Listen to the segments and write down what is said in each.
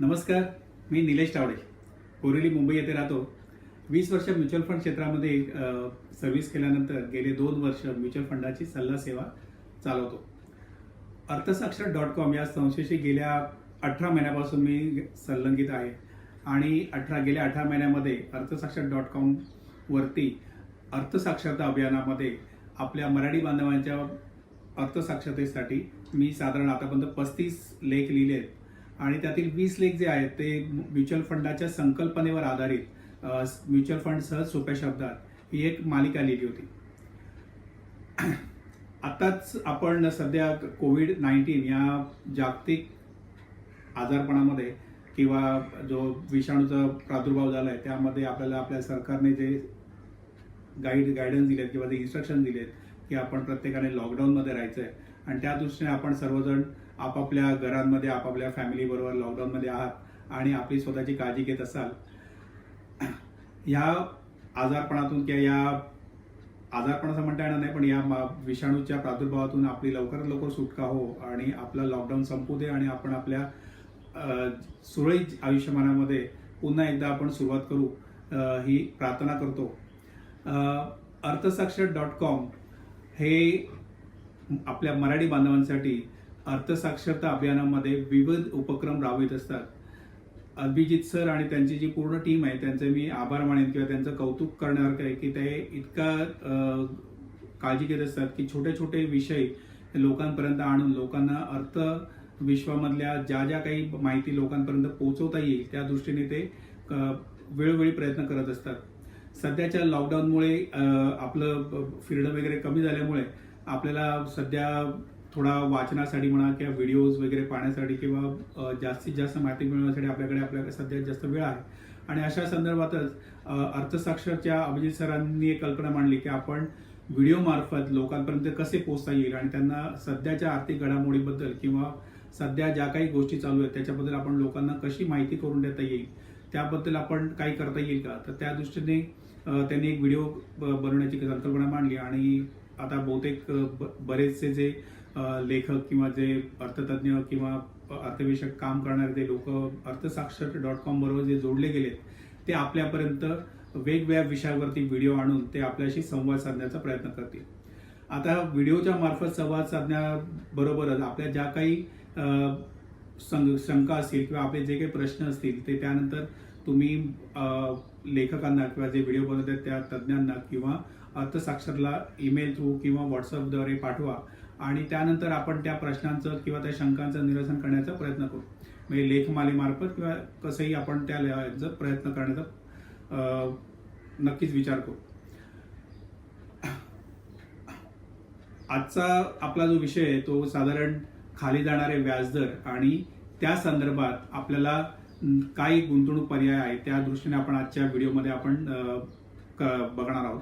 नमस्कार, मी निलेश तावडे, बोरिवली मुंबई येथे राहतो. 20 वर्ष म्युच्युअल फंड क्षेत्रामध्ये सर्व्हिस केल्यानंतर गेले 2 वर्ष म्युच्युअल फंडाची सल्ला सेवा चालवतो. अर्थसाक्षर.com या संस्थेशी गेल्या 18 महिन्यापासून मी संलग्नित आहे आणि गेल्या 18 महिन्यामध्ये अर्थसाक्षर.com वरती अर्थसाक्षरता अभियानामध्ये आपल्या मराठी बांधवांच्या अर्थसाक्षरतेसाठी मी साधारण आतापर्यंत 35 लेख लिहिले आहेत आणि त्यातील 20 लेख जे आहेत ते म्युच्युअल फंडाच्या संकल्पनेवर आधारित म्युच्युअल फंड सहज सोप्या शब्दात ही एक मालिका लिहिली होती. आताच आपण सध्या कोविड-19 या जागतिक आजारपणामध्ये किंवा जो विषाणूचा प्रादुर्भाव झाला आहे त्यामध्ये आपल्या सरकारने जे गायडन्स दिलेत किंवा जे इन्स्ट्रक्शन दिलेत की आपण प्रत्येकाने लॉकडाऊनमध्ये राहायचं आहे आणि त्या दृष्टीने आपण सर्वजण आपापल्या घरांमध्ये आपापल्या फॅमिलीबरोबर लॉकडाऊनमध्ये आहात आणि आपली स्वतःची काळजी घेत असाल. या आजारपणातून किंवा या आजारपणाचं म्हणता येणार नाही पण या विषाणूच्या प्रादुर्भावातून आपली लवकरात लवकर सुटका हो आणि आपलं लॉकडाऊन संपू दे आणि आपण आपल्या सुरळीत आयुष्यमानामध्ये पुन्हा एकदा आपण सुरुवात करू ही प्रार्थना करतो. अर्थसाक्षर.com हे आपल्या मराठी बांधवांसाठी अर्थसाक्षरता अभियानामध्ये विविध उपक्रम राबवित असतात. अभिजित सर आणि त्यांची जी पूर्ण टीम आहे त्यांचे मी आभार मानेन किंवा त्यांचं कौतुक करण्यासारखं आहे की ते इतका काळजी घेत असतात की छोटे छोटे विषय लोकांपर्यंत आणून लोकांना अर्थ विश्वामधल्या ज्या काही माहिती लोकांपर्यंत पोहोचवता येईल त्या दृष्टीने ते वेळोवेळी प्रयत्न करत असतात. सध्याच्या लॉकडाऊनमुळे आपलं फिरणं वगैरे कमी झाल्यामुळे आपल्याला सध्या थोडा वाचनासाठी म्हणा किंवा व्हिडिओज वगैरे पाहण्यासाठी किंवा जास्तीत जास्त माहिती मिळवण्यासाठी आपल्याकडे सध्या जास्त वेळ आहे आणि अशा संदर्भातच अर्थसाक्षरच्या अभिजित सरांनी एक कल्पना मांडली की आपण व्हिडिओ मार्फत लोकांपर्यंत कसे पोहोचता येईल आणि त्यांना सध्याच्या आर्थिक घडामोडीबद्दल किंवा सध्या ज्या काही गोष्टी चालू आहेत त्याच्याबद्दल आपण लोकांना कशी माहिती करून देता येईल त्याबद्दल आपण काही करता येईल का. तर त्या दृष्टीने त्यांनी एक व्हिडिओ बनवण्याची संकल्पना मांडली आणि आता बहुतेक बरेचसे जे लेखक किंवा जे अर्थतज्ञ किंवा अर्थविषयक काम करणारे जे लोक अर्थसाक्षर.com बरोबर जे जोडले गेलेत ते आपल्यापर्यंत वेगवेगळ्या विषयावरती व्हिडिओ आणून ते आपल्याशी संवाद साधण्याचा प्रयत्न करतील. आता व्हिडिओच्या मार्फत संवाद साधण्याबरोबरच आपल्या ज्या काही शंका असतील किंवा आपले जे काही प्रश्न असतील ते त्यानंतर तुम्ही लेखकांना किंवा जे व्हिडिओ बनवतात त्या तज्ज्ञांना किंवा अर्थसाक्षरला ईमेल थ्रू किंवा व्हॉट्सअपद्वारे पाठवा आणि त्यानंतर आपण त्या प्रश्नांचं किंवा त्या शंकांचं निरसन करण्याचा प्रयत्न करू. म्हणजे लेखमालेमार्फत किंवा कसंही आपण त्या लिहायचा प्रयत्न करण्याचा नक्कीच विचार करू. आजचा आपला जो विषय आहे तो साधारण खाली जाणारे व्याजदर आणि त्या संदर्भात आपल्याला काही गुंतवणूक पर्याय आहेत त्या दृष्टीने आपण आजच्या व्हिडिओमध्ये आपण बघणार आहोत.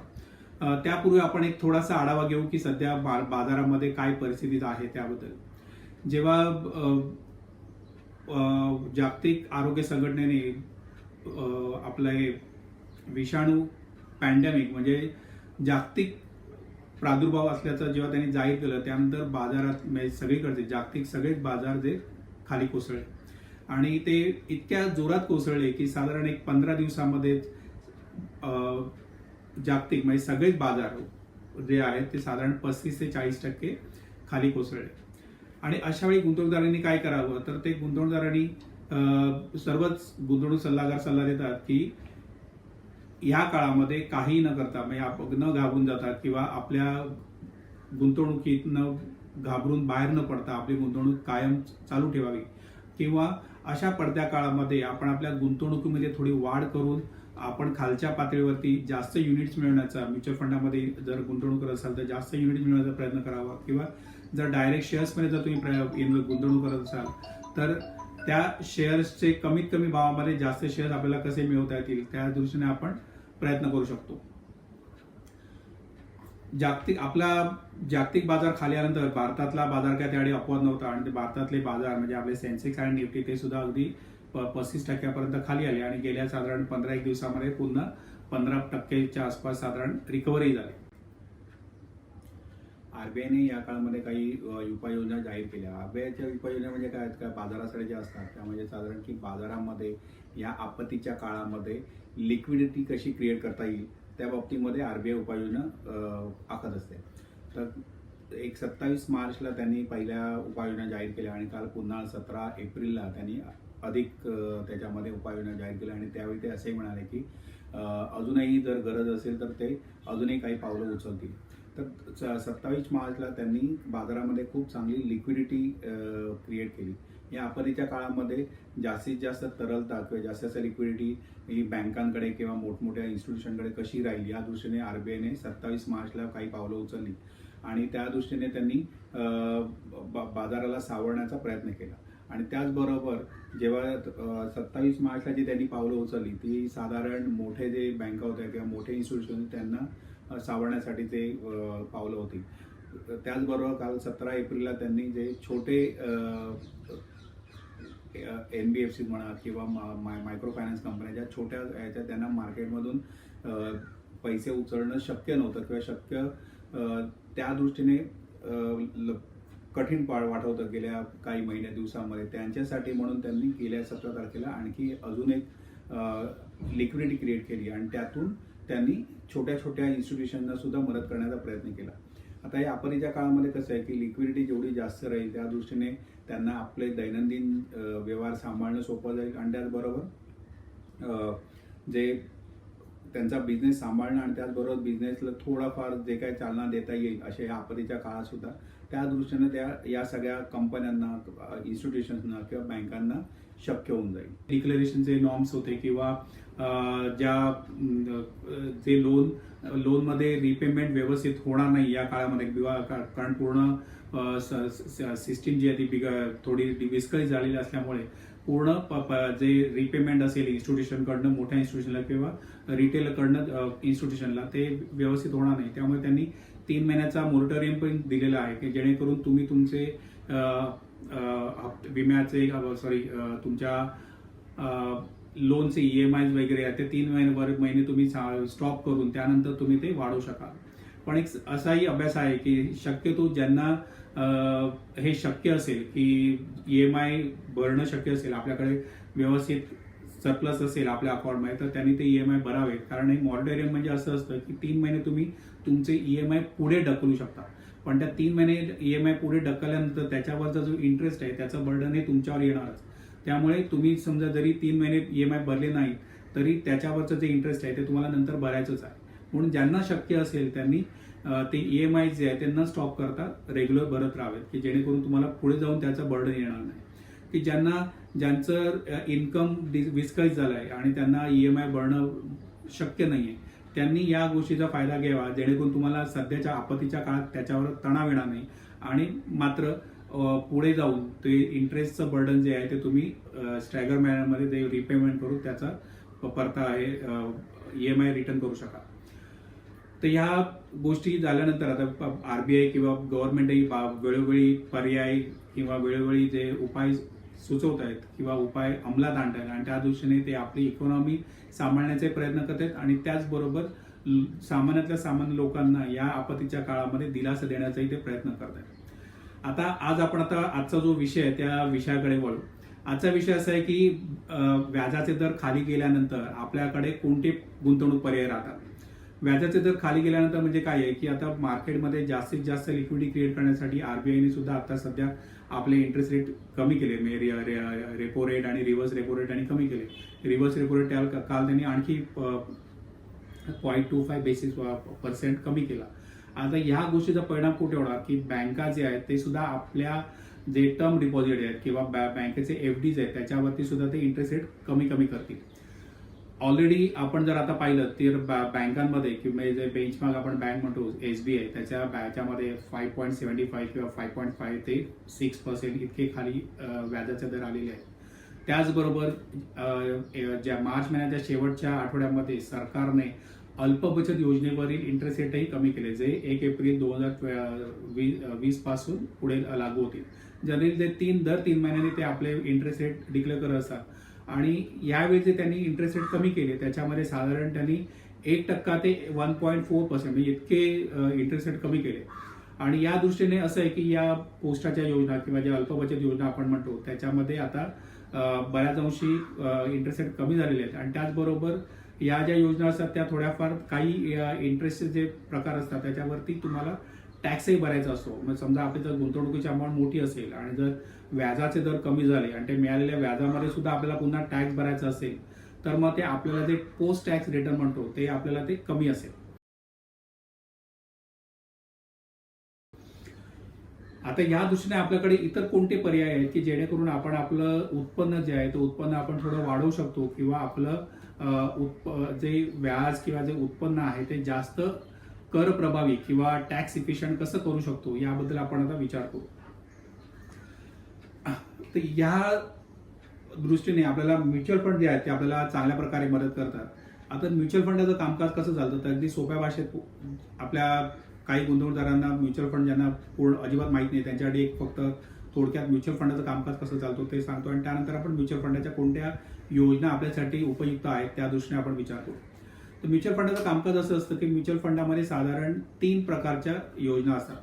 त्यापूर्वी आपण एक थोडासा आढावा घेऊ की सध्या बाजारामध्ये काय परिस्थिती आहे त्याबद्दल. जेव्हा जागतिक आरोग्य संघटनेने आपलं हे विषाणू पॅन्डेमिक म्हणजे जागतिक प्रादुर्भाव असल्याचं जेव्हा त्यांनी जाहीर केलं त्यानंतर बाजारात म्हणजे सगळीकडचे जागतिक सगळेच बाजार जे खाली कोसळले आणि ते इतक्या जोरात कोसळले की साधारण एक 15 दिवसामध्ये जागतिक म्हणजे सगळेच बाजार जे आहेत ते साधारण 35 ते 40% खाली कोसळले. आणि अशा वेळी गुंतवणूकदारांनी काय करावं तर ते गुंतवणूकदारांनी सर्वच गुंतवणूक सल्लागार सल्ला देतात की या काळामध्ये काही न करता म्हणजे न घाबरून जातात किंवा आपल्या गुंतवणुकीत न घाबरून बाहेर न पडता आपली गुंतवणूक कायम चालू ठेवावी किंवा अशा पडत्या काळामध्ये आपण आपल्या गुंतवणुकीमध्ये थोडी वाढ करून आपण खालच्या पातळीवरती जास्त युनिट्स मिळवण्याचा म्युच्युअल फंडामध्ये जर गुंतवणूक करत असाल तर जास्त युनिट मिळवण्याचा प्रयत्न करावा किंवा जर डायरेक्ट शेअर्समध्ये जर तुम्ही गुंतवणूक करत असाल तर त्या शेअर्सचे कमीत कमी भावामध्ये जास्त शेअर्स आपल्याला कसे मिळवता येतील त्या दृष्टीने आपण प्रयत्न करू शकतो. जागतिक बाजार खाली आल्यानंतर भारतातला बाजार काय त्यावेळी अपवाद नव्हता आणि भारतातले बाजार म्हणजे आपले सेन्सेक्स आणि निफ्टी ते सुद्धा अगदी 35% खाली आले आणि गेल्या साधारण 15 दिवसामध्ये पुन्हा 15% आसपास साधारण रिकव्हरी झाली. आरबीआयने या काळामध्ये काही उपाययोजना जाहीर केल्या. आरबीआयच्या उपाययोजना म्हणजे काय आहेत, काय बाजारासाठी ज्या असतात त्या म्हणजे साधारण की बाजारामध्ये या आपत्तीच्या काळामध्ये लिक्विडिटी कशी क्रिएट करता येईल त्या बाबतीमध्ये आरबीआय उपाययोजना आखत असते. तर 27 मार्चला त्यांनी पहिल्या उपाययोजना जाहीर केल्या आणि काल पुन्हा 17 एप्रिलला त्यांनी अधिक त्याच्यामध्ये उपाययोजना जाहीर केल्या आणि त्यावेळी ते असे म्हणाले की अजूनही जर गरज असेल तर ते अजूनही काही पावलं उचलतील. तर 27 मार्चला त्यांनी बाजारामध्ये खूप चांगली लिक्विडिटी क्रिएट केली. या आपत्तीच्या काळामध्ये जास्तीत जास्त तरलता किंवा जास्तीत जास्त लिक्विडिटी ही बँकांकडे किंवा मोठमोठ्या इन्स्टिट्यूशनकडे कशी राहील या दृष्टीने आरबीआयने 27 मार्चला काही पावलं उचलली आणि त्या दृष्टीने त्यांनी बाजाराला सावरण्याचा प्रयत्न केला. आणि त्याचबरोबर जेव्हा 27 मार्चला जी त्यांनी पावलं उचलली ती साधारण मोठे जे बँका होत्या किंवा मोठे इन्स्टिट्यूशन त्यांना सावरण्यासाठी ते पावलं होती. त्याचबरोबर काल 17 एप्रिलला त्यांनी जे छोटे NBFC म्हणा किंवा मायक्रो फायनान्स कंपन्या ज्या छोट्या ह्याच्या त्यांना मार्केटमधून पैसे उचलणं शक्य नव्हतं किंवा शक्य त्या दृष्टीने कठीण वाटत होतं गेल्या काही महिन्या दिवसामध्ये, त्यांच्यासाठी म्हणून त्यांनी गेल्या 17 तारखेला आणखी अजून एक लिक्विडिटी क्रिएट केली आणि त्यातून त्यांनी छोट्या छोट्या इन्स्टिट्यूशनना सुद्धा मदत करण्याचा प्रयत्न केला. आता या आपत्तीच्या काळामध्ये कसं आहे की लिक्विडिटी जेवढी जास्त राहील त्या दृष्टीने त्यांना आपले दैनंदिन व्यवहार सांभाळणं सोपं जाईल आणि त्याचबरोबर जे त्यांचा बिझनेस सांभाळणं आणि त्याचबरोबर बिझनेसला थोडाफार जे काही चालना देता येईल अशा या आपत्तीच्या काळात सुद्धा त्या दृष्टीने त्या या सगळ्या कंपन्यांना, इन्स्टिट्यूशन्सना किंवा बँकांना शक्य होऊन जाईल. डिक्लेरेशनचे नॉर्म्स होते किंवा ज्या जे लोनमध्ये रिपेमेंट व्यवस्थित होणार नाही या काळामध्ये किंवा कारण पूर्ण सिस्टीम जी आहे ती थोडी विस्कळीत झालेली असल्यामुळे पूर्ण जे रिपेमेंट असेल इन्स्टिट्यूशनकडनं, मोठ्या इन्स्टिट्यूशनला किंवा रिटेलकडनं इन्स्टिट्यूशनला ते व्यवस्थित होणार नाही. त्यामुळे त्यांनी 3 महिन्याचा मोरटोरियम पण दिलेला आहे की जेणेकरून तुम्ही तुमचे विम्याचे तुमच्या लोनचे EMI वगैरे आहे ते 3 महिने तुम्ही स्टॉप करून त्यानंतर तुम्ही ते वाढवू शकाल. पण एक असाही अभ्यास आहे की शक्यतो ज्यांना हे शक्य असेल की EMI भरणं शक्य असेल, आपल्याकडे व्यवस्थित सरप्लस असेल आपल्या अकाउंटमध्ये, तर त्यांनी ते EMI भरावेत. कारण हे मॉरटोरियम म्हणजे असं असतं की 3 महिने तुम्ही तुमचे EMI पुढे ढकलू शकता, पण त्या 3 महिने EMI पुढे ढकलल्यानंतर त्याच्यावरचा जो इंटरेस्ट आहे त्याचं बर्डन हे तुमच्यावर येणारच. त्यामुळे तुम्ही समजा जरी 3 महिने EMI भरले नाही तरी त्याच्यावरचं जे इंटरेस्ट आहे ते तुम्हाला नंतर भरायचंच आहे. म्हणून ज्यांना शक्य असेल त्यांनी ते EMI जे आहे ते न स्टॉप करता रेग्युलर भरत राहावेत की जेणेकरून तुम्हाला पुढे जाऊन त्याचं बर्डन येणार नाही. की ज्यांचं इन्कम विस्कळीत झालं आहे आणि त्यांना EMI भरणं शक्य नाहीये त्यांनी या गोष्टीचा फायदा घ्यावा जेणेकरून तुम्हाला सध्याच्या आपत्तीच्या काळात त्याच्यावर तणाव येणार नाही आणि मात्र पुढे जाऊन ते इंटरेस्टचं बर्डन जे आहे ते तुम्ही स्टॅगर मॅनरमध्ये ते रिपेमेंट करून त्याचा परता आहे EMI रिटर्न करू शकाल. तर ह्या गोष्टी झाल्यानंतर आता आरबीआय किंवा गव्हर्नमेंटही वेळोवेळी पर्याय किंवा वेळोवेळी जे उपाय सुचवत आहेत किंवा उपाय अंमलात आणत आहेत आणि त्या दृष्टीने ते आपली इकॉनॉमी सांभाळण्याचे प्रयत्न करत आहेत आणि त्याचबरोबर सामान्यातल्या सामान्य लोकांना या आपत्तीच्या काळामध्ये दिलासा देण्याचाही ते प्रयत्न करत आहेत. आजचा जो विषय आहे त्या विषयाकडे वळू. आजचा विषय असा आहे की व्याजाचे दर खाली गेल्यानंतर आपल्याकडे कोणते गुंतवणूक पर्याय राहतात. व्याजाचे दर खाली गेल्यानंतर म्हणजे काय आहे की आता मार्केटमध्ये जास्तीत जास्त लिक्विडिटी क्रिएट करण्यासाठी आरबीआयने सुद्धा आता सध्या आपले इंटरेस्ट रेट कमी केले, रेपो रेट आणि रिव्हर्स रेपो रेट आणि कमी केले. रिव्हर्स रेपो रेट काल त्यांनी आणखी 0.25 बेसिस% कमी केला. आता ह्या गोष्टीचा परिणाम कुठे होणार की बँका जे आहेत ते सुद्धा आपल्या जे टर्म डिपॉझिट आहेत किंवा बँकेचे FDs आहेत त्याच्यावरती सुद्धा ते इंटरेस्ट रेट कमी करतील. ऑलरेडी आपण जर आता पाहिलं तर बँकांमध्ये किंवा जे बेंचमार्क आपण बँक म्हणतो SBI त्याच्यामध्ये 5.75 किंवा 5.5 ते 6% इतके खाली व्याजाचे दर आलेले आहेत. त्याचबरोबर ज्या मार्च महिन्याच्या शेवटच्या आठवड्यामध्ये सरकारने अल्प बचत योजनेवरील इंटरेस्ट रेटही कमी केले जे 1 एप्रिल 2020 पासून पुढे लागू होतील. जनरली ते दर 3 महिन्यांनी ते आपले इंटरेस्ट रेट डिक्लेअर करत असतात आणि यावेळी जे त्यांनी इंटरेस्ट रेट कमी केले त्याच्यामध्ये साधारण त्यांनी 1% ते 1.4% म्हणजे इतके इंटरेस्ट रेट कमी केले. आणि या दृष्टीने असं आहे की या पोस्टाच्या योजना किंवा ज्या अल्पबचत योजना आपण म्हणतो त्याच्यामध्ये आता बऱ्याच अंशी इंटरेस्ट रेट कमी झालेले आहेत आणि त्याचबरोबर या ज्या योजना असतात त्या थोड्याफार काही इंटरेस्टचे जे प्रकार असतात त्याच्यावरती तुम्हाला टॅक्सही भरायचा असतो. म्हणजे समजा आपली जर गुंतवणुकीची अमाऊंट मोठी असेल आणि जर व्याजाचे दर कमी झाले आणि ते मिळालेल्या व्याजामध्ये सुद्धा आपल्याला पुन्हा टॅक्स भरायचा असेल तर मग ते आपल्याला जे पोस्ट टॅक्स रिटर्न म्हणतो ते आपल्याला ते कमी असेल. आता या दृष्टीने आपल्याकडे इतर कोणते पर्याय आहेत की जेणेकरून आपण आपलं उत्पन्न जे आहे ते उत्पन्न आपण थोडं वाढवू शकतो किंवा आपलं जे व्याज किंवा जे उत्पन्न आहे ते जास्त कर प्रभावी किंवा टॅक्स इफिशियंट कसं करू शकतो याबद्दल आपण आता विचार करू. तर या दृष्टीने आपल्याला म्युच्युअल फंड जे आहेत ते आपल्याला चांगल्या प्रकारे मदत करतात. आता म्युच्युअल फंडाचं कामकाज कसं चालतं तर अगदी सोप्या भाषेत आपल्या काही गुंतवणूकदारांना म्युच्युअल फंड ज्यांना पूर्ण अजिबात माहित नाही त्यांच्यासाठी एक फक्त थोडक्यात म्युच्युअल फंडाचं कामकाज कसं चालतो ते सांगतो आणि त्यानंतर आपण म्युच्युअल फंडाच्या कोणत्या योजना आपल्यासाठी उपयुक्त आहेत त्या दृष्टीने आपण विचार करू. तर म्युच्युअल फंडाचं कामकाज असं असतं की म्युच्युअल फंडामध्ये साधारण 3 प्रकारच्या योजना असतात.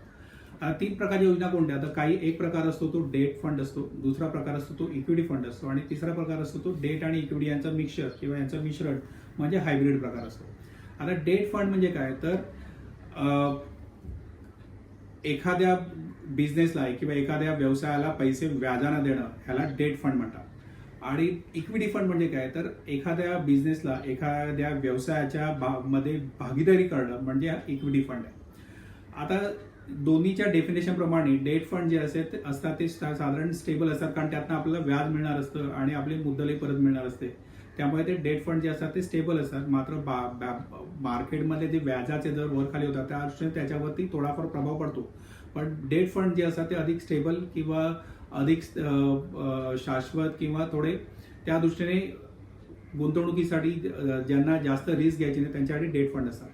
3 प्रकारच्या योजना कोणत्या तर काही एक प्रकार असतो तो डेट फंड असतो, दुसरा प्रकार असतो तो इक्विटी फंड असतो आणि तिसरा प्रकार असतो तो डेट आणि इक्विटी यांचं मिक्सचर किंवा यांचं मिश्रण म्हणजे हायब्रिड प्रकार असतो. आता डेट फंड म्हणजे काय तर एखाद्या बिझनेसला किंवा एखाद्या व्यवसायाला पैसे व्याजानं देणं ह्याला डेट फंड म्हणतात. आणि इक्विटी फंड म्हणजे काय तर एखाद्या बिझनेसला एखाद्या व्यवसायाच्या मध्ये भागीदारी करणं म्हणजे इक्विटी फंड आहे. आता दोन्हीच्या डेफिनेशन प्रमाणे डेट फंड जे असतात ते साधारण स्टेबल असतात कारण त्यातनं आपल्याला व्याज मिळणार असतं आणि आपले मुद्दलही परत मिळणार असते. त्यामुळे ते डेट फंड जे असतात ते स्टेबल असतात. मात्र मार्केटमध्ये जे व्याजाचे दर वर खाली होतात त्या दृष्टीने त्याच्यावरती थोडाफार प्रभाव पडतो. पण डेट फंड जे असतात ते अधिक स्टेबल किंवा अधिक शाश्वत किंवा थोडे त्या दृष्टीने गुंतवणुकीसाठी ज्यांना जास्त रिस्क घ्यायची नाही त्यांच्यासाठी डेट फंड असतात.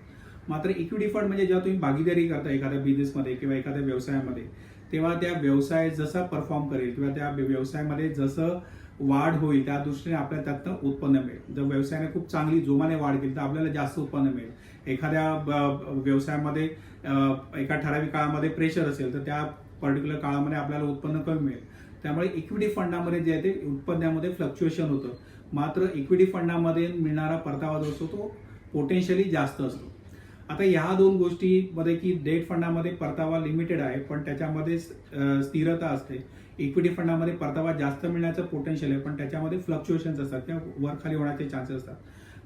मात्र इक्विटी फंड म्हणजे जेव्हा तुम्ही भागीदारी करता एखाद्या बिझनेसमध्ये किंवा एखाद्या व्यवसायामध्ये तेव्हा त्या व्यवसाय जसा परफॉर्म करेल किंवा त्या व्यवसायामध्ये जसं वाढ होईल त्या दृष्टीने आपल्याला त्यातनं उत्पन्न मिळेल. जर व्यवसायाने खूप चांगली जोमाने वाढ केली तर आपल्याला जास्त उत्पन्न मिळेल. एखाद्या व्यवसायामध्ये एका ठराविक काळामध्ये प्रेशर असेल तर त्या पर्टिक्युलर काळामध्ये आपल्याला उत्पन्न कमी मिळेल. त्यामुळे इक्विटी फंडामध्ये जे आहे ते उत्पन्नामध्ये फ्लक्च्युएशन होतं. मात्र इक्विटी फंडामध्ये मिळणारा परतावा जो असतो तो पोटेन्शियली जास्त असतो. आता ह्या 2 गोष्टीमध्ये की डेट फंडामध्ये परतावा लिमिटेड आहे पण त्याच्यामध्ये स्थिरता असते. इक्विटी फंडामध्ये परतावा जास्त मिळण्याचं पोटेन्शियल आहे पण त्याच्यामध्ये फ्लक्च्युएशन्स असतात किंवा वर खाली होण्याचे चान्सेस असतात.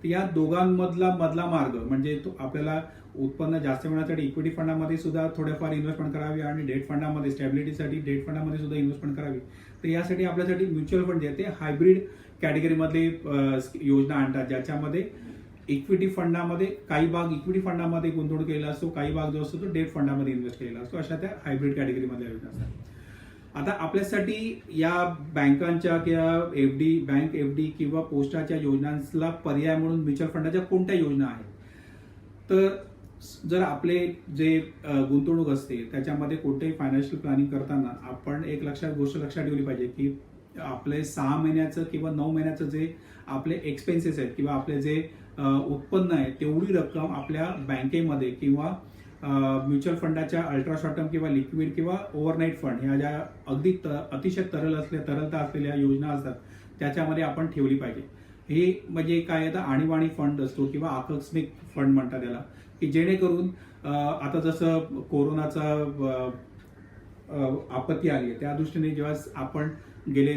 तर या दोघांमधला मार्ग म्हणजे तो आपल्याला उत्पन्न जास्त मिळण्यासाठी इक्विटी फंडामध्ये सुद्धा थोडेफार इन्व्हेस्टमेंट करावी आणि डेट फंडामध्ये स्टॅबिलिटीसाठी डेट फंडामध्ये सुद्धा इन्व्हेस्टमेंट करावी. तर यासाठी आपल्यासाठी म्युच्युअल फंड जे आहे ते हायब्रिड कॅटेगरीमधले योजना आणतात ज्याच्यामध्ये इक्विटी फंडामध्ये काही भाग इक्विटी फंडामध्ये गुंतवणूक केलेला असतो, काही भाग जो असतो तो डेट फंडामध्ये इन्व्हेस्ट केलेला असतो. अशा त्या हायब्रिड कॅटेगरीमधल्या योजना असतात. आता आपल्यासाठी या बँकांच्या किंवा बँक एफडी किंवा पोस्टाच्या योजनांना पर्याय म्हणून म्युच्युअल फंडाच्या कोणत्या योजना आहेत तर जर आपले जे गुंतवणूक असते त्याच्यामध्ये कोणतेही फायनान्शियल प्लॅनिंग करताना आपण एक गोष्ट लक्षात ठेवली पाहिजे की आपले 6 महिन्याचं किंवा 9 महिन्याचं जे आपले एक्सपेन्सेस आहेत किंवा आपले जे उत्पन्न आहे तेवढी रक्कम आपल्या बँकेमध्ये किंवा म्युच्युअल फंडाच्या अल्ट्रा शॉर्ट टर्म किंवा लिक्विड किंवा ओव्हरनाईट फंड ह्या ज्या अगदी अतिशय तरलता असलेल्या योजना असतात त्याच्यामध्ये आपण ठेवली पाहिजे. हे म्हणजे काय तर आणीबाणी फंड असतो किंवा आकस्मिक फंड म्हणतात त्याला की जेणेकरून आता जसं कोरोनाचा आपत्ती आली आहे त्या दृष्टीने जेव्हा आपण गेले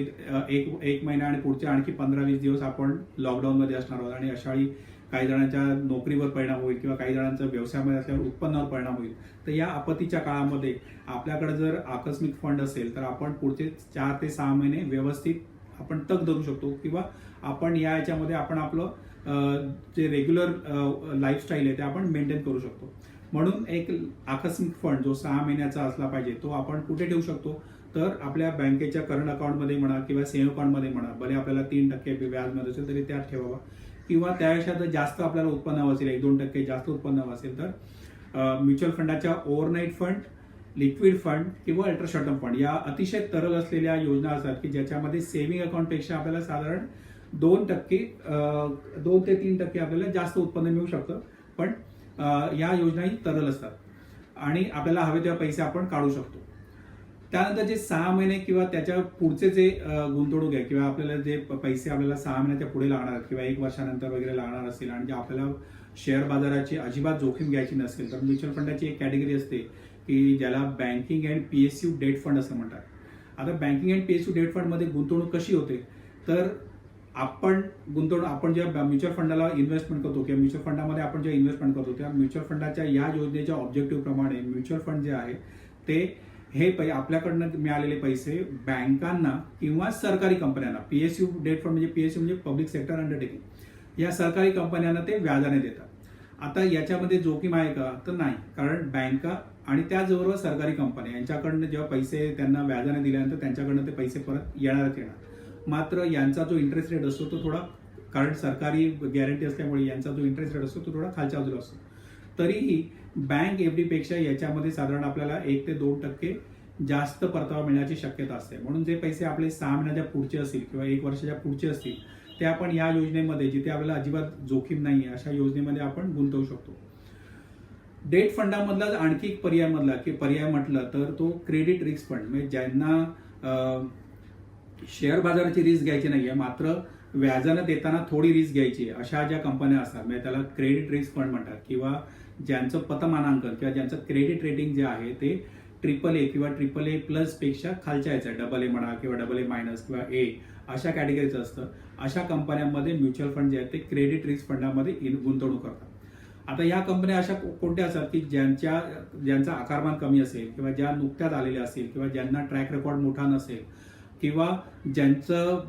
एक महिना आणि पुढचे आणखी 15-20 दिवस आपण लॉकडाऊनमध्ये असणार आहोत आणि अशावेळी काही जणांच्या नोकरीवर परिणाम होईल किंवा काही जणांचा व्यवसायामध्ये असल्यावर उत्पन्नावर परिणाम होईल. तर या आपत्तीच्या काळामध्ये आपल्याकडे जर आकस्मिक फंड असेल तर आपण पुढचे 4 ते 6 महिने व्यवस्थित आपण तग धरू शकतो किंवा आपण याच्यामध्ये आपण आपलं जे रेग्युलर लाईफस्टाईल आहे ते आपण मेंटेन करू शकतो. म्हणून एक आकस्मिक फंड जो 6 महिन्याचा असला पाहिजे तो आपण कुठे ठेवू शकतो तर आपल्या बँकेच्या करंट अकाउंटमध्ये म्हणा किंवा सेव्ह अकाउंटमध्ये म्हणा. भले आपल्याला 3% व्याज मिळत असेल तरी त्यात ठेवावा किंवा त्यापेक्षा जर जास्त आपल्याला उत्पन्न हवं असेल 1-2% जास्त उत्पन्न हवं असेल तर म्युच्युअल फंडाच्या ओव्हरनाईट फंड, लिक्विड फंड किंवा अल्ट्रा शॉर्ट टर्म फंड या अतिशय तरल असलेल्या योजना असतात की ज्याच्यामध्ये सेव्हिंग अकाउंटपेक्षा आपल्याला साधारण 2 ते 3% आपल्याला जास्त उत्पन्न मिळू शकतं. पण या योजनाही तरल असतात. आणि आपल्याला हवे तेव्हा पैसे आपण काढू शकतो. त्यानंतर जे 6 महिने किंवा त्याच्या पुढचे जे गुंतवणूक आहे किंवा आपल्याला जे पैसे आपल्याला 6 महिन्याच्या पुढे लागणार किंवा 1 वर्षानंतर वगैरे लागणार असेल आणि जे आपल्याला शेअर बाजाराची अजिबात जोखीम घ्यायची नसेल तर म्युच्युअल फंडाची एक कॅटेगरी असते की ज्याला banking and PSU debt fund असं म्हणतात. आता बँकिंग अँड PSU डेट फंडमध्ये गुंतवणूक कशी होते तर आपण जेव्हा म्युच्युअल फंडाला इन्व्हेस्टमेंट करतो किंवा म्युच्युअल फंडामध्ये आपण जेव्हा इन्व्हेस्टमेंट करतो त्या म्युच्युअल फंडाच्या या योजनेच्या ऑब्जेक्टिव्ह प्रमाणे म्युच्युअल फंड जे आहे ते हे आपल्याकडनं मिळालेले पैसे बँकांना किंवा सरकारी कंपन्यांना PSU डेट फंड म्हणजे PSU म्हणजे पब्लिक सेक्टर अंडरटेकिंग या सरकारी कंपन्यांना ते व्याजाने देतात. आता याच्यामध्ये जोखीम आहे का तर नाही, कारण बँका आणि त्याचबरोबर सरकारी कंपन्या यांच्याकडनं जेव्हा पैसे त्यांना व्याजाने दिल्यानंतर त्यांच्याकडनं ते पैसे परत येणार. मात्र यांचा जो इंटरेस्ट रेट असतो तो थोडा, कारण सरकारी गॅरंटी असल्यामुळे यांचा जो इंटरेस्ट रेट असतो तो थोडा खालच्या बाजूला असतो. तरीही बँक FD पेक्षा याच्यामध्ये साधारण आपल्याला 1 ते 2% जास्त परतावा मिळण्याची शक्यता असते. म्हणून जे पैसे आपले 6 महिन्याच्या पुढचे असतील किंवा 1 वर्षाच्या पुढचे असतील ते आपण या योजनेमध्ये, जिथे आपल्याला अजिबात जोखीम नाही अशा योजनेमध्ये आपण गुंतवू शकतो. डेट फंडामधला आणखी एक पर्याय म्हटलं तर तो क्रेडिट रिस्क फंड, म्हणजे ज्यांना शेअर बाजाराची रिस्क घ्यायची नाहीये मात्र व्याजानं देताना थोडी रिस्क घ्यायची अशा ज्या कंपन्या असतात म्हणजे त्याला क्रेडिट रिस्क फंड म्हणतात, किंवा ज्यांचं पतमानांकन किंवा ज्यांचं क्रेडिट रेटिंग जे आहे ते AAA किंवा AAA+ पेक्षा खालच्या याचं AA म्हणा किंवा AA- किंवा A अशा कॅटेगरीचं असतं. अशा कंपन्यांमध्ये म्युच्युअल फंड जे आहेत ते क्रेडिट रिस्क फंडामध्ये गुंतवणूक करतात. आता या कंपन्या अशा कोणत्या असतात की ज्यांचा आकारमान कमी असेल किंवा ज्या नुकत्याच आलेल्या असेल किंवा ज्यांना ट्रॅक रेकॉर्ड मोठा नसेल किंवा ज्यांचं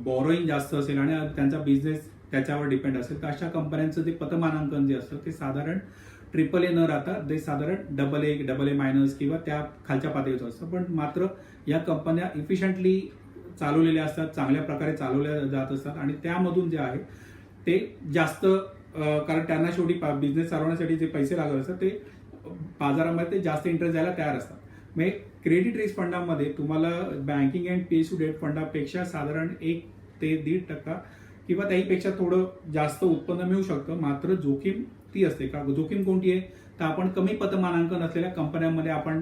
बॉरोईंग जास्त असेल आणि त्यांचा बिझनेस त्याच्यावर डिपेंड असेल तर अशा कंपन्यांचं जे पतमानांकन जे असतं ते साधारण AAA न राहता ते साधारण AA- किंवा त्या खालच्या पातळीचं असतं. पण मात्र या कंपन्या इफिशियंटली चालवलेल्या असतात, चांगल्या प्रकारे चालवल्या जात असतात आणि त्यामधून जे आहे ते जास्त, कारण त्यांना शेवटी बिझनेस चालवण्यासाठी जे पैसे लागत असतात ते बाजारामध्ये ते जास्त इंटरेस्ट द्यायला तयार असतात. म्हणजे क्रेडिट रिस्क फंडामध्ये तुम्हाला बँकिंग अँड PSU डेट फंडापेक्षा साधारण 1 ते 1.5% किंवा त्याहीपेक्षा थोडं जास्त उत्पन्न मिळू शकतं. मात्र जोखीम ती असते का, जोखीम कोणती आहे तर आपण कमी पतमानांकन असलेल्या कंपन्यांमध्ये आपण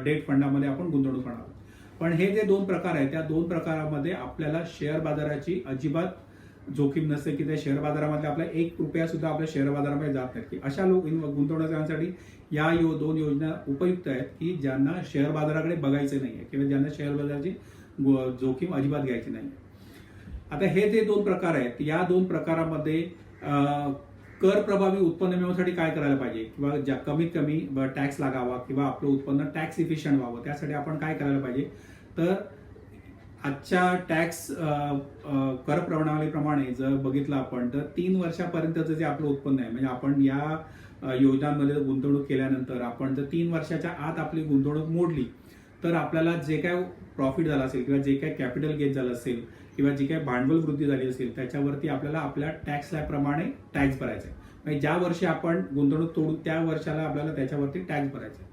डेट फंडामध्ये आपण गुंतवणूक करणार. पण हे जे 2 प्रकार आहेत त्या 2 प्रकारामध्ये आपल्याला शेअर बाजाराची अजिबात जोखीम नसते की त्या शेअर बाजारामध्ये आपला 1 रुपया सुद्धा आपल्या शेअर बाजारामध्ये जात नाही. की अशा गुंतवणुकीसाठी या 2 योजना उपयुक्त आहेत की ज्यांना शेअर बाजाराकडे बघायचे नाहीये किंवा ज्यांना शेअर बाजाराची जोखीम अजिबात घ्यायची नाही. आता हे जे 2 प्रकार आहेत या 2 प्रकारामध्ये कर प्रभावी उत्पन्न मिळवण्यासाठी काय करायला पाहिजे किंवा कमीत कमी टॅक्स लागावा किंवा आपलं उत्पन्न टॅक्स इफिशियंट व्हावं त्यासाठी आपण काय करायला पाहिजे तर आजच्या टॅक्स कर प्रणालीप्रमाणे जर बघितलं आपण तर 3 वर्षापर्यंतचं जे आपलं उत्पन्न आहे, म्हणजे आपण या योजनांमध्ये गुंतवणूक केल्यानंतर आपण जर 3 वर्षाच्या आत आपली गुंतवणूक मोडली तर आपल्याला जे काय प्रॉफिट झाला असेल किंवा जे काय कॅपिटल गेन झालं असेल किंवा जी काही भांडवल वृद्धी झाली असेल त्याच्यावरती आपल्याला आपल्या टॅक्स स्लॅबप्रमाणे टॅक्स भरायचा आहे. म्हणजे ज्या वर्षी आपण गुंतवणूक तोडू त्या वर्षाला आपल्याला त्याच्यावरती टॅक्स भरायचा आहे.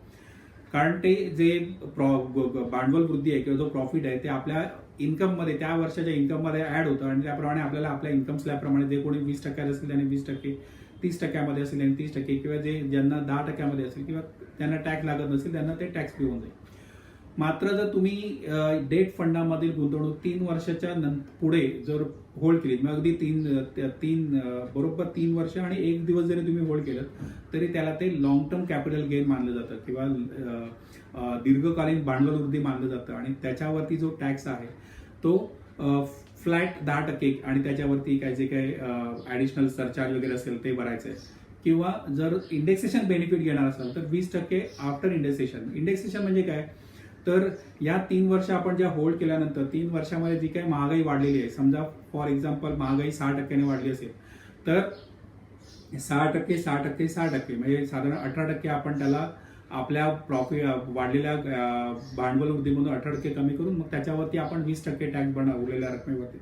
कारण ते जे भांडवल वृद्धी आहे किंवा जो प्रॉफिट आहे ते आपल्या इन्कममध्ये त्या वर्षाच्या इन्कममध्ये ऍड होतं आणि त्याप्रमाणे आपल्याला आपल्या इन्कम स्लॅबप्रमाणे जे कोणी 20% असेल त्याने 20%, 30% असेल आणि 30% किंवा जे ज्यांना 10% असेल किंवा त्यांना टॅक्स लागत नसेल त्यांना ते टॅक्स फ्री होऊन जाईल. मात्र जर तुम्ही डेट फंडामधील गुंतवणूक 3 वर्षाच्या पुढे जर होल्ड केली मग अगदी बरोबर 3 वर्ष आणि 1 दिवस जरी तुम्ही होल्ड केलं तरी त्याला ते लॉंग टर्म कॅपिटल गेन मानलं जातं किंवा दीर्घकालीन भांडवल वृद्धी मानलं जातं आणि त्याच्यावरती जो टॅक्स आहे तो फ्लॅट 10% आणि त्याच्यावरती काय जे काही ऍडिशनल सरचार्ज वगैरे असेल ते भरायचं आहे. किंवा जर इंडेक्सेशन बेनिफिट घेणार असाल तर 20% आफ्टर इंडेक्सेशन. इंडेक्सेशन म्हणजे काय तर या 3 वर्ष आपण ज्या होल्ड केल्यानंतर 3 वर्षामध्ये जी काही महागाई वाढलेली आहे, समजा फॉर एक्झाम्पल महागाई 6% वाढली असेल तर 6% म्हणजे साधारण 18% आपण त्याला आपल्या प्रॉफिट वाढलेल्या भांडवल वृद्धीमधून 18% कमी करून मग त्याच्यावरती आपण 20% टॅक्स उरलेल्या रकमेवरती.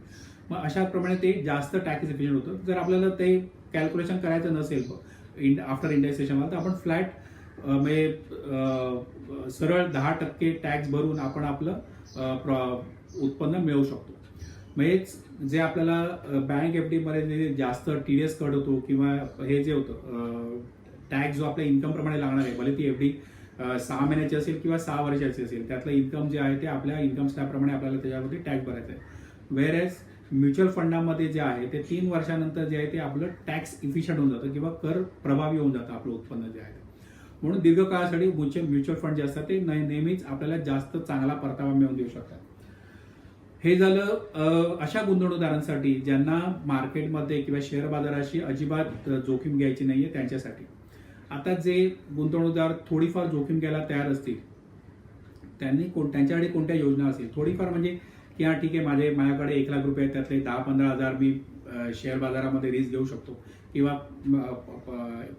मग अशाप्रमाणे ते जास्त टॅक्स इफिशियंट होतं. जर आपल्याला ते कॅल्क्युलेशन करायचं नसेल आफ्टर इंडेक्सेशन तर आपण फ्लॅट म्हणजे सरळ 10% टॅक्स भरून आपण आपलं उत्पन्न मिळवू शकतो. म्हणजे जे आपल्याला बँक FD मध्ये जे जास्त TDS कट होतो किंवा हे जे होतं टॅक्स जो आपल्या इन्कम प्रमाणे लागणार आहे, भले ती एफडी 6 महिन्याची असेल किंवा 6 वर्षाची असेल, त्यातलं इन्कम जे आहे ते आपल्या इन्कम स्लॅबप्रमाणे आपल्याला त्याच्यावरती टॅक्स भरायचा आहे. वेअरएज म्युच्युअल फंडामध्ये जे आहे ते 3 वर्षानंतर जे आहे ते आपलं टॅक्स इफिशियंट होऊन जातं किंवा कर प्रभावी होऊन जातं आपलं उत्पन्न जे आहे. म्हणून दीर्घकाळासाठी म्युच्युअल फंड जे असतात ते नेहमीच आपल्याला जास्त चांगला परतावा मिळवून देऊ शकतात. हे झालं अशा गुंतवणूकदारांसाठी ज्यांना मार्केटमध्ये किंवा शेअर बाजाराशी अजिबात जोखीम घ्यायची नाहीये त्यांच्यासाठी. आता जे गुंतवणूकदार थोडीफार जोखीम घ्यायला तयार असतील त्यांच्याकडे कोणत्या योजना असतील, थोडीफार म्हणजे की हा ठीक आहे माझ्याकडे 1 लाख रुपये आहेत, त्यातले 10-15 हजार मी शेअर बाजारामध्ये रिस्क घेऊ शकतो किंवा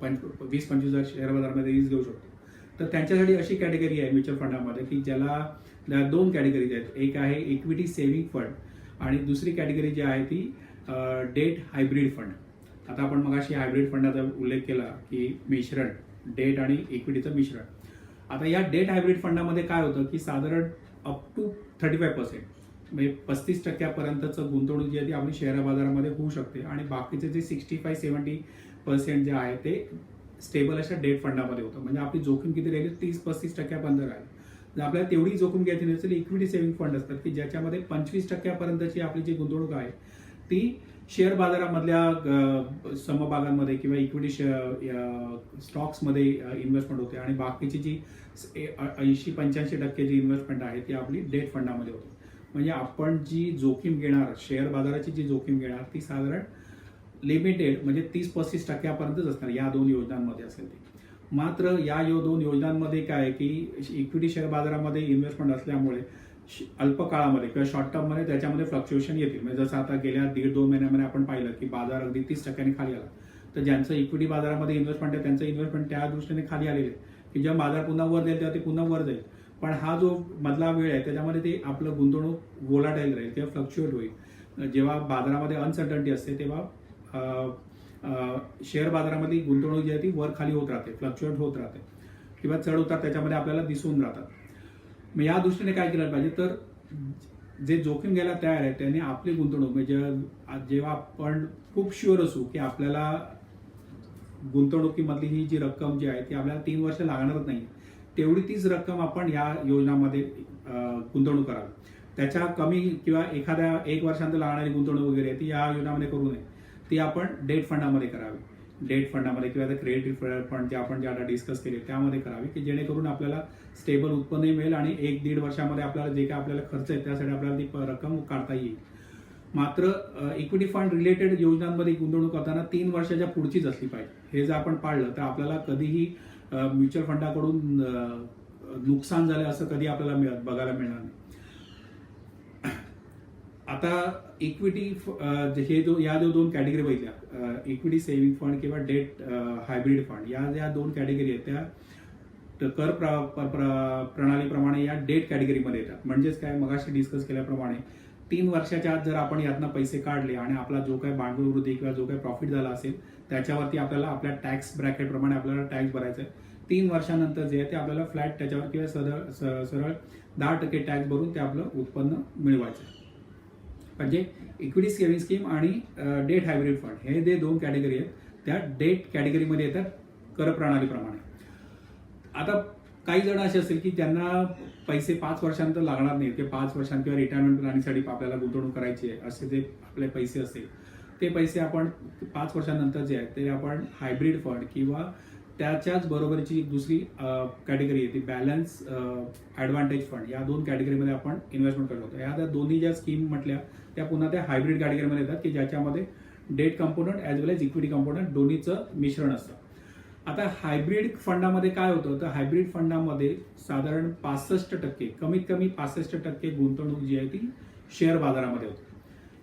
20-25 हजार शेअर बाजारामध्ये रिस्क घेऊ शकतो. तर त्यांच्यासाठी अशी कॅटेगरी आहे म्युच्युअल फंडामध्ये की ज्याला 2 कॅटेगरीज आहेत. एक आहे इक्विटी सेव्हिंग फंड आणि दुसरी कॅटेगरी जी आहे ती डेट हायब्रिड फंड. आता आपण मगाशी हायब्रिड फंडाचा उल्लेख केला की मिश्रण, डेट आणि इक्विटीचं मिश्रण. आता या डेट हायब्रिड फंडामध्ये काय होतं की साधारण अप टू 35% म्हणजे 35% गुंतवणूक जी आहे ती आपली शेअर बाजारामध्ये होऊ शकते आणि बाकीचे जे 65-70% जे आहे ते स्टेबल अशा डेट फंडामध्ये होतं. म्हणजे आपली जोखीम किती राहिली, 30-35% राहील. जर आपल्याला तेवढी जोखीम घ्यायची नसेल, इक्विटी सेव्हिंग फंड असतात की ज्याच्यामध्ये 25% आपली जी गुंतवणूक आहे ती शेअर बाजारामधल्या समभागांमध्ये किंवा इक्विटी स्टॉक्समध्ये इन्व्हेस्टमेंट होते आणि बाकीची जी 80-85% जी इन्व्हेस्टमेंट आहे ती आपली डेट फंडामध्ये होते. म्हणजे आपण जी जोखीम घेणार, शेअर बाजाराची जी जोखीम घेणार ती साधारण लिमिटेड म्हणजे 30-35% असणार या 2 योजनांमध्ये असेल ती. मात्र या 2 योजनांमध्ये काय आहे की इक्विटी शेअर बाजारामध्ये इन्व्हेस्टमेंट असल्यामुळे अल्प काळामध्ये किंवा शॉर्ट टर्ममध्ये त्याच्यामध्ये फ्लक्च्युएशन येतील. म्हणजे जसं आता गेल्या 1.5-2 महिन्यामध्ये आपण पाहिलं की बाजार अगदी 30% खाली आला, तर ज्यांचं इक्विटी बाजारामध्ये इन्व्हेस्टमेंट आहे त्यांचं इन्व्हेस्टमेंट त्या दृष्टीने खाली आलेले आहे की जेव्हा बाजार पुन्हा वर जाईल तेव्हा ते पुन्हा वर जाईल. पण हा जो मधला वेळ आहे त्याच्यामध्ये ते आपलं गुंतवणूक व्होलाटाईल राहील किंवा फ्लक्च्युएट होईल. जेव्हा बाजारामध्ये अनसर्टन्टी असते तेव्हा शेअर बाजारामध्ये गुंतवणूक जी आहे ती वर खाली होत राहते, फ्लक्च्युएट होत राहते किंवा चढ उतार त्याच्यामध्ये आपल्याला दिसून राहतात. मग या दृष्टीने काय केलं पाहिजे, तर जे जोखीम घ्यायला तयार आहे त्यांनी आपली गुंतवणूक म्हणजे जेव्हा आपण खूप शुअर असू की आपल्याला गुंतवणुकीमधली ही जी रक्कम जी आहे ती आपल्याला 3 वर्ष लागणारच नाही, तेवढी तीच रक्कम आपण या योजनामध्ये गुंतवणूक करावी. त्याच्या कमी किंवा एखाद्या 1 वर्षांत लागणारी गुंतवणूक वगैरे ती या योजनामध्ये करू नये, ती आपण डेट फंडामध्ये करावी. डेट फंडामध्ये किंवा क्रेडिट फंड जे आपण ज्याला डिस्कस केले त्यामध्ये करावी की जेणेकरून आपल्याला स्टेबल उत्पन्नही मिळेल आणि 1-1.5 वर्षामध्ये आपल्याला जे काय आपल्याला खर्च आहे त्यासाठी आपल्याला ती रक्कम काढता येईल. मात्र इक्विटी फंड रिलेटेड योजनांमध्ये गुंतवणूक करताना 3 वर्षाच्या पुढचीच असली पाहिजे. हे जर आपण पाळलं तर आपल्याला कधीही म्युच्युअल फंडाकडून नुकसान झालं असं कधी आपल्याला बघायला मिळणार नाही. आता इक्विटी या 2 कॅटेगरी बघितल्या, इक्विटी सेव्हिंग फंड किंवा डेट हायब्रिड फंड, या ज्या 2 कॅटेगरी आहेत त्या कर प्रणालीप्रमाणे या डेट कॅटेगरीमध्ये येतात. म्हणजेच काय, मगाशी डिस्कस केल्याप्रमाणे 3 वर्षाच्या आत जर आपण यातनं पैसे काढले आणि आपला जो काही भांडवल वृद्धी किंवा जो काही प्रॉफिट झाला असेल त्याच्यावरती आपल्याला आपल्या टॅक्स ब्रॅकेट प्रमाणे आपल्याला टॅक्स भरायचा आहे. 3 वर्षानंतर जे आहे ते आपल्याला फ्लॅट त्याच्यावर किंवा सरळ 10% टॅक्स भरून ते आपलं उत्पन्न मिळवायचं आहे. म्हणजे इक्विटी सेव्हिंग स्कीम आणि डेट हायब्रिड फंड हे जे 2 कॅटेगरी आहेत त्या डेट कॅटेगरीमध्ये येतात कर प्रणालीप्रमाणे. आता काही जण असे असतील की ज्यांना पैसे 5 वर्षांतर लागणार नाही किंवा 5 वर्षांत किंवा रिटायरमेंट प्लॅनिंगसाठी आपल्याला गुंतवणूक करायची आहे, असे जे आपले पैसे असतील ते पैसे आपण 5 वर्षांनंतर जे आहेत ते आपण हायब्रिड फंड किंवा त्याच्याच बरोबरची दुसरी कॅटेगरी आहे ती बॅलन्स ॲडव्हान्टेज फंड, या 2 कॅटेगरीमध्ये आपण इन्व्हेस्टमेंट करत होतो. ह्या दोन्ही ज्या स्कीम म्हटल्या त्या पुन्हा त्या हायब्रिड कॅटेगरीमध्ये येतात की ज्याच्यामध्ये डेट कंपोनंट ॲज वेल एज इक्विटी कंपोनंट दोन्हीचं मिश्रण असतं. आता हायब्रिड फंडामध्ये काय होतं, तर हायब्रिड फंडामध्ये साधारण 65% कमीत कमी 65% गुंतवणूक जी आहे ती शेअर बाजारामध्ये होते.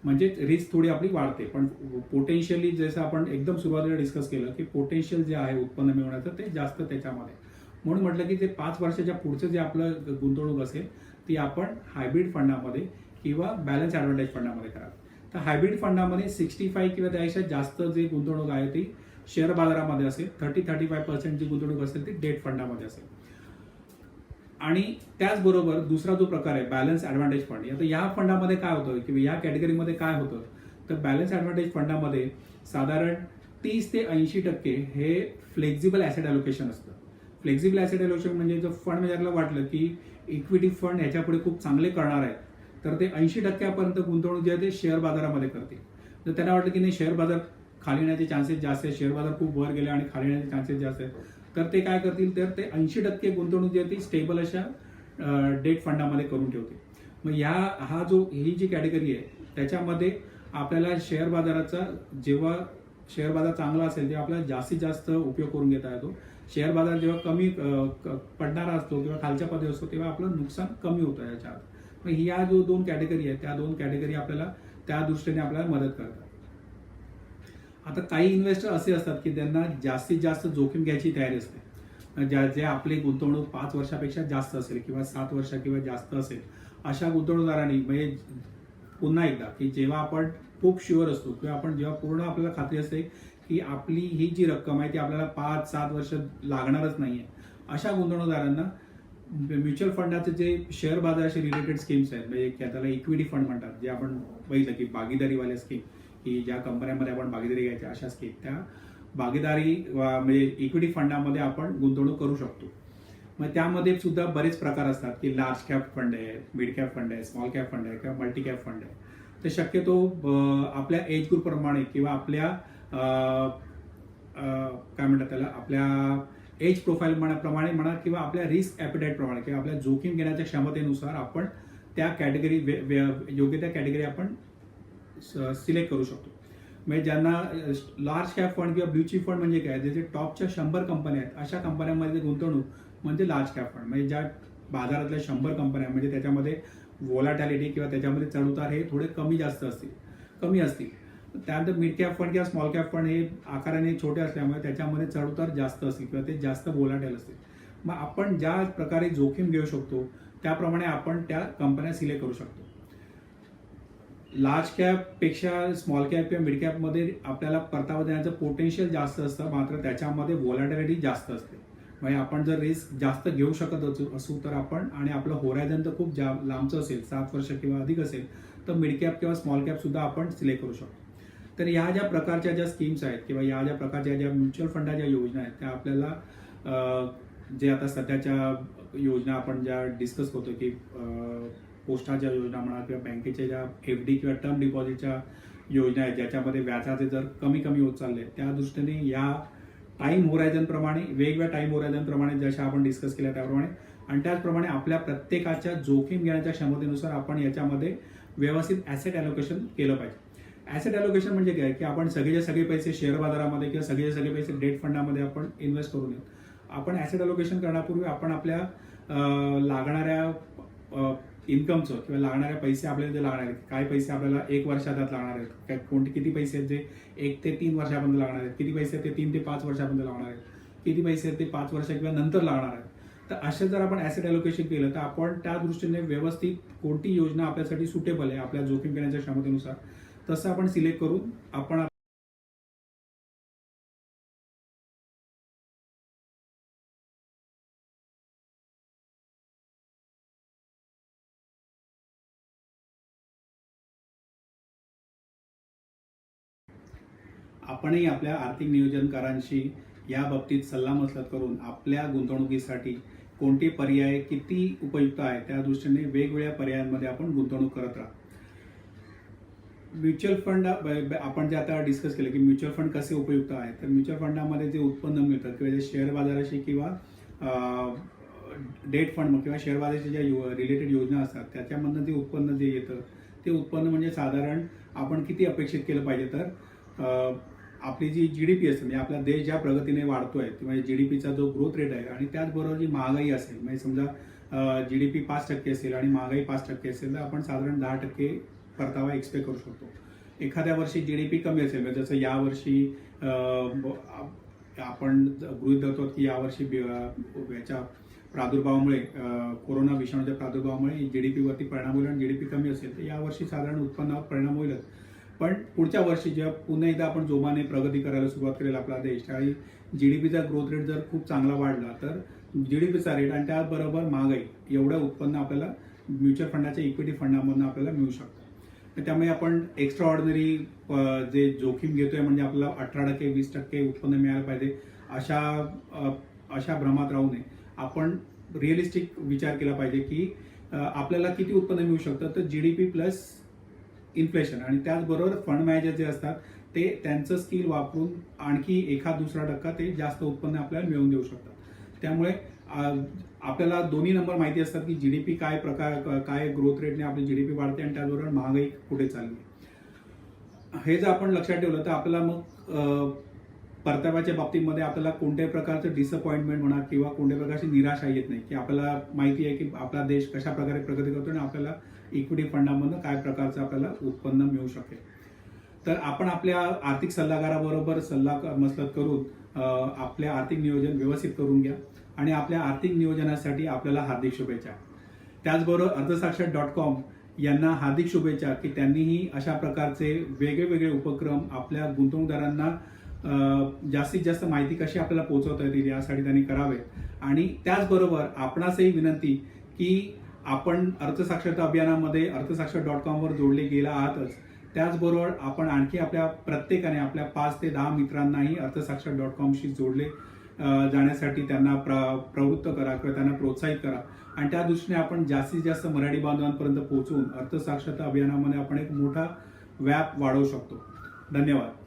म्हणजे रिस्क थोडी आपली वाढते, पण पोटेन्शियली जसं आपण एकदम सुरुवातीला डिस्कस केलं की पोटेन्शियल जे आहे उत्पन्न मिळवण्याचं ते जास्त त्याच्यामध्ये. म्हणून म्हटलं की ते 5 वर्षाच्या पुढचं जे आपलं गुंतवणूक असेल ती आपण हायब्रिड फंडामध्ये किंवा बॅलन्स ॲडव्हान्टेज फंडामध्ये करावी. तर हायब्रिड फंडामध्ये 65 किंवा त्यापेक्षा जास्त जे गुंतवणूक आहे ती शेअर बाजारामध्ये असेल, 30-35% जी गुंतवणूक असेल ती डेट फंडामध्ये असेल. आणि त्याचबरोबर दुसरा जो प्रकार आहे बॅलन्स ॲडव्हान्टेज फंड, आता या फंडामध्ये काय होतं किंवा या कॅटेगरीमध्ये काय होतं, तर बॅलन्स ॲडव्हान्टेज फंडामध्ये साधारण 30 ते 80% हे फ्लेक्झिबल ॲसेट अलोकेशन असतं. फ्लेक्झिबल ॲसेट अलोकेशन म्हणजे जर फंड मॅनेजरला वाटलं की इक्विटी फंड ह्याच्यापुढे खूप चांगले करणार आहेत तर ते 80% गुंतवणूक जे आहे ते शेअर बाजारामध्ये करतील. जर त्यांना वाटलं की नाही शेअर बाजार खाली येण्याचे चान्सेस जास्त आहेत, शेअर बाजार खूप वर गेले आणि खाली येण्याचे चान्सेस जास्त आहेत, तर ते काय करतील तर ते 80% गुंतवणूक जी आहे ती स्टेबल अशा डेट फंडामध्ये करून ठेवतील. मग ही जी कॅटेगरी आहे त्याच्यामध्ये आपल्याला शेअर बाजाराचा जेव्हा शेअर बाजार चांगला असेल तेव्हा आपल्याला जास्तीत जास्त उपयोग करून घेता येतो. शेअर बाजार जेव्हा कमी पडणारा असतो किंवा खालच्या पदी असतो तेव्हा आपलं नुकसान कमी होतं याच्यात. मग ह्या जो 2 कॅटेगरी आहेत त्या 2 कॅटेगरी आपल्याला त्या दृष्टीने आपल्याला मदत करतात. आता काही इन्व्हेस्टर असे असतात की त्यांना जास्तीत जास्त जोखीम घ्यायची तयारी असते. जे आपली गुंतवणूक 5 वर्षापेक्षा जास्त असेल किंवा 7 वर्ष किंवा जास्त असेल अशा गुंतवणूकदारांनी म्हणजे पुन्हा एकदा की जेव्हा आपण खूप शुअर असतो किंवा आपण जेव्हा पूर्ण आपल्याला खात्री असते की आपली ही जी रक्कम आहे ती आपल्याला 5-7 वर्ष लागणारच नाहीये, अशा गुंतवणूकदारांना म्युच्युअल फंडाचे जे शेअर बाजाराशी रिलेटेड स्कीम्स आहेत म्हणजे त्याला इक्विटी फंड म्हणतात, जे आपण बघितलं की भागीदारीवाल्या स्कीम की ज्या कंपन्यांमध्ये आपण भागीदारी घ्यायच्या अशा स्कीम, त्या भागीदारी म्हणजे इक्विटी फंडामध्ये आपण गुंतवणूक करू शकतो. मग त्यामध्ये सुद्धा बरेच प्रकार असतात की लार्ज कॅप फंड आहे, मिड कॅप फंड आहे, स्मॉल कॅप फंड आहे किंवा मल्टी कॅप फंड आहे. ते शक्यतो आपल्या एज ग्रुप प्रमाणे किंवा आपल्या काय म्हणतात त्याला आपल्या एज प्रोफाईल प्रमाणे म्हणा किंवा आपल्या रिस्क ॲपिटाईट प्रमाणे किंवा आपल्या जोखीम घेण्याच्या क्षमतेनुसार आपण त्या कॅटेगरी योग्य त्या कॅटेगरी आपण सिलेक्ट करू शकतो. म्हणजे ज्यांना लार्ज कॅप फंड किंवा ब्ल्यू चिप फंड म्हणजे काय, जे टॉपच्या 100 कंपन्या आहेत अशा कंपन्यांमध्ये गुंतवणूक म्हणजे लार्ज कॅप फंड. म्हणजे ज्या बाजारातल्या 100 कंपन्या म्हणजे त्याच्यामध्ये व्होलॅटिलिटी किंवा त्याच्यामध्ये चढउतार हे थोडे कमी असतील. त्यानंतर मिड कॅप फंड किंवा स्मॉल कॅप फंड हे आकाराने छोटे असल्यामुळे त्याच्यामध्ये चढउतार जास्त असतील किंवा ते जास्त व्होलॅटाईल असतील. मग आपण ज्या प्रकारे जोखीम घेऊ शकतो त्याप्रमाणे आपण त्या कंपन्या सिलेक्ट करू शकतो. लार्ज कॅपपेक्षा स्मॉल कॅप किंवा मिड कॅपमध्ये आपल्याला परतावा देण्याचं पोटेन्शियल जास्त असतं, मात्र त्याच्यामध्ये व्होलॅटिलिटी जास्त असते. म्हणजे आपण जर रिस्क जास्त घेऊ शकत असू तर आपण आणि आपलं होरायझन तर खूप लांबचं असेल 7 वर्ष किंवा अधिक असेल तर मिड कॅप किंवा स्मॉल कॅप सुद्धा आपण सिलेक्ट करू शकतो. तर ह्या ज्या प्रकारच्या ज्या स्कीम्स आहेत किंवा या ज्या प्रकारच्या ज्या म्युच्युअल फंडाच्या योजना आहेत त्या आपल्याला जे आता सध्याच्या योजना आपण ज्या डिस्कस करतो की पोस्टाच्या योजना म्हणा किंवा बँकेच्या ज्या FD किंवा टर्म डिपॉझिटच्या योजना आहेत ज्याच्यामध्ये व्याजाचे दर कमी होत चालले, त्या दृष्टीने या टाईम होरायझन प्रमाणे वेगवेगळ्या टाईम होरायझन प्रमाणे जशा आपण डिस्कस केल्या त्याप्रमाणे आणि त्याचप्रमाणे आपल्या प्रत्येकाच्या जोखीम घेण्याच्या क्षमतेनुसार आपण याच्यामध्ये व्यवस्थित ॲसेट ॲलोकेशन केलं पाहिजे. ॲसेट ॲलोकेशन म्हणजे काय की आपण सगळे पैसे शेअर बाजारामध्ये किंवा सगळे पैसे डेट फंडामध्ये आपण इन्व्हेस्ट करू नये. आपण ॲसेट ॲलोकेशन करण्यापूर्वी आपण आपल्या लागणाऱ्या इन्कमचं किंवा लागणाऱ्या पैसे आपल्याला जे लागणार आहेत, काय पैसे आपल्याला 1 वर्षात लागणार आहेत, काय किती पैसे आहेत जे 1 ते 3 वर्षापर्यंत लागणार आहेत, किती पैसे आहेत ते 3 ते 5 वर्षापर्यंत लागणार आहेत, किती पैसे आहेत ते 5 वर्ष किंवा नंतर लागणार आहेत. तर असे जर आपण ॲसेट ॲलोकेशन केलं तर आपण त्या दृष्टीने व्यवस्थित कोणती योजना आपल्यासाठी सुटेबल आहे आपल्या जोखीम घेण्याच्या क्षमतेनुसार तसं आपण सिलेक्ट करून आपण आपणही आपल्या आर्थिक नियोजनकारांशी या बाबतीत सल्लामसलत करून आपल्या गुंतवणुकीसाठी कोणते पर्याय किती उपयुक्त आहे त्या दृष्टीने वेगवेगळ्या पर्यायांमध्ये आपण गुंतवणूक करत राहा. म्युच्युअल फंड आपण जे आता डिस्कस केलं की म्युच्युअल फंड कसे उपयुक्त आहे, तर म्युच्युअल फंडामध्ये जे उत्पन्न मिळतात किंवा जे शेअर बाजाराशी किंवा डेट फंड किंवा शेअर बाजाराची ज्या रिलेटेड योजना असतात त्याच्यामधनं जे उत्पन्न जे येतं ते उत्पन्न म्हणजे साधारण आपण किती अपेक्षित केलं पाहिजे तर आपली जी GDP असते म्हणजे आपला देश ज्या प्रगतीने वाढतोय म्हणजे GDPचा जो ग्रोथ रेट आहे आणि त्याचबरोबर जी महागाई असेल म्हणजे समजा GDP 5% असेल आणि महागाई 5% असेल तर आपण साधारण 10% परतावा एक्सपेक्ट करू शकतो. एखाद्या वर्षी GDP कमी असेल म्हणजे जसं यावर्षी आपण गृहीत धरतो की यावर्षी याच्या प्रादुर्भावामुळे कोरोना विषाणूच्या प्रादुर्भावामुळे GDP वरती परिणाम होईल आणि GDP कमी असेल तर यावर्षी साधारण उत्पन्नावर परिणाम होईलच. पण पुढच्या वर्षी जेव्हा पुन्हा एकदा आपण जोमाने प्रगती करायला सुरुवात करेल आपला देश त्यावेळी GDPचा ग्रोथ रेट जर खूप चांगला वाढला तर GDPचा रेट आणि त्याचबरोबर महागाई एवढं उत्पन्न आपल्याला म्युच्युअल फंडाच्या इक्विटी फंडामधून आपल्याला मिळू शकतं. त्यामुळे आपण एक्स्ट्रा ऑर्डिनरी जे जोखीम घेतोय म्हणजे आपल्याला 18% 20% उत्पन्न मिळायला पाहिजे अशा भ्रमात राहू नये. आपण रिअलिस्टिक विचार केला पाहिजे की आपल्याला किती उत्पन्न मिळू शकतं, तर GDP प्लस इन्फ्लेशन. आणि त्याचबरोबर फंड मॅनेजर जे असतात ते त्यांचं स्किल वापरून आणखी 1-2% ते जास्त उत्पन्न आपल्याला मिळवून देऊ शकतात. त्यामुळे आपल्याला दोन्ही नंबर माहिती असतात की जीडीपी काय ग्रोथ रेटने आपली जीडीपी वाढते आणि त्याचबरोबर महागाई कुठे चालली. हे जर आपण लक्षात ठेवलं तर आपल्याला मग परताव्याच्या बाबतीमध्ये आपल्याला कोणत्याही प्रकारचं डिसअपॉइंटमेंट म्हणा किंवा कोणत्याही प्रकारची निराशा येत नाही की आपल्याला माहिती आहे की आपला देश कशा प्रकारे प्रगती करतो आणि आपल्याला इक्विटी फंडामधून काय प्रकारचं आपल्याला उत्पन्न मिळू शकेल. तर आपण आपल्या आर्थिक सल्लागाराबरोबर मसलत करून आपले आर्थिक नियोजन व्यवस्थित करून घ्या आणि आपल्या आर्थिक नियोजनासाठी आपल्याला हार्दिक शुभेच्छा. त्याचबरोबर अर्थसाक्षर.com यांना हार्दिक शुभेच्छा की त्यांनीही अशा प्रकारचे वेगळे उपक्रम आपल्या गुंतवणूकदारांना जास्तीत जास्त माहिती कशी आपल्याला पोहोचवता येतील यासाठी त्यांनी करावे. आणि त्याचबरोबर आपणासही विनंती की आपण अर्थसाक्षरता अभियानामध्ये अर्थसाक्षर.com वर जोडले गेला आहातच, त्याचबरोबर आपण आणखी आपल्या प्रत्येकाने आपल्या 5 ते 10 मित्रांनाही अर्थसाक्षर.com शी जोडले जाण्यासाठी त्यांना प्रवृत्त करा किंवा त्यांना प्रोत्साहित करा. आणि त्या दृष्टीने आपण जास्तीत जास्त मराठी बांधवांपर्यंत पोहोचून अर्थसाक्षरता अभियानामध्ये आपण एक मोठा व्याप वाढवू शकतो. धन्यवाद.